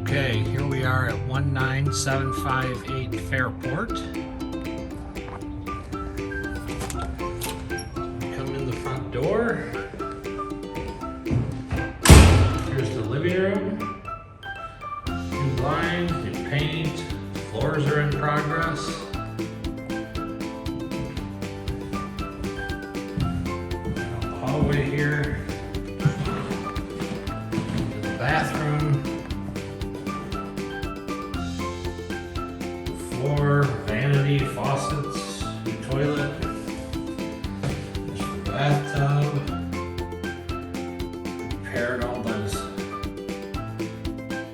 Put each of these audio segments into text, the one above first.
Okay, here we are at 19758 Fairport. Come in the front door. Here's the living room. New blinds, new paint, floors are in progress. Hallway here. The bathroom. Floor, vanity, faucets, new toilet. There's the bathtub. Repaired all those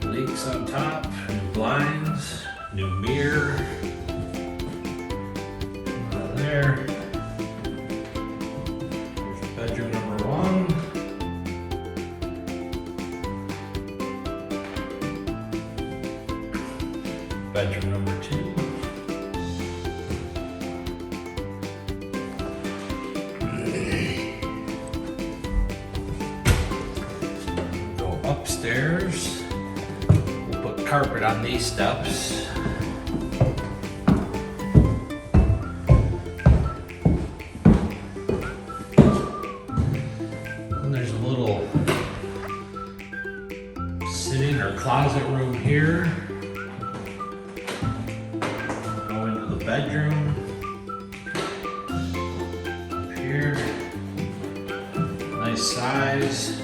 leaks on top. New blinds, new mirror. There. There's bedroom number 1. Bedroom number 2. Go upstairs. We'll put carpet on these steps. And there's a little sitting or closet room here. Bedroom up here, nice size,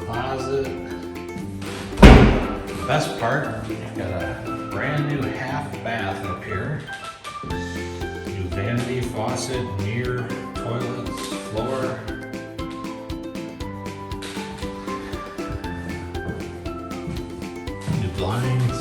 closet. The best part, you've got a brand new half bath up here, new vanity, faucet, mirror, toilets, floor. New blinds.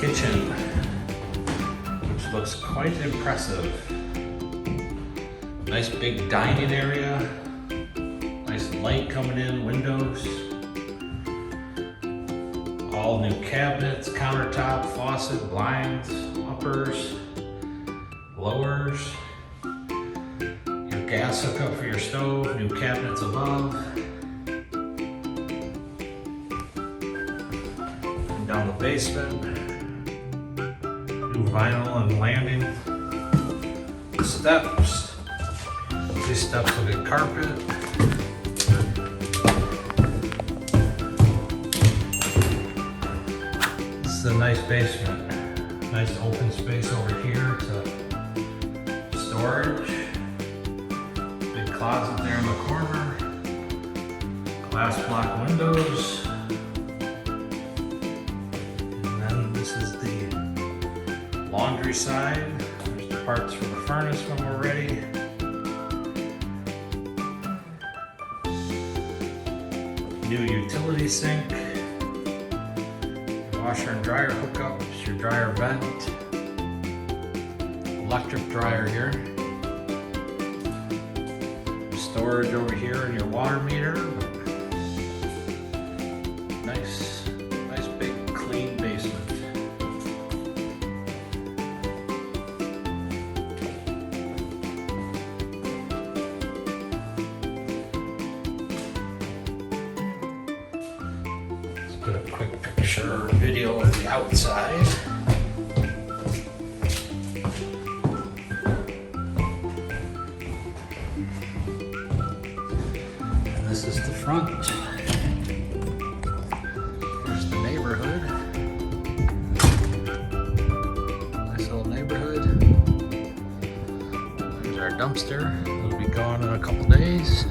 Kitchen, which looks quite impressive. Nice big dining area, nice light coming in, windows, all new cabinets, countertop, faucet, blinds, uppers, lowers, your gas hookup for your stove, new cabinets above. And down the basement. Vinyl and landing steps. These steps will get carpet. This is a nice basement. Nice open space over here to storage. Big closet there in the corner. Glass block windows. And then this is the laundry side. There's the parts for the furnace when we're ready. New utility sink. Your washer and dryer hookups, your dryer vent. Electric dryer here. Storage over here in your water meter. Nice big clean basement. Put a quick picture or video of the outside. And this is the front. Here's the neighborhood. Nice little neighborhood. There's our dumpster. It'll be gone in a couple days.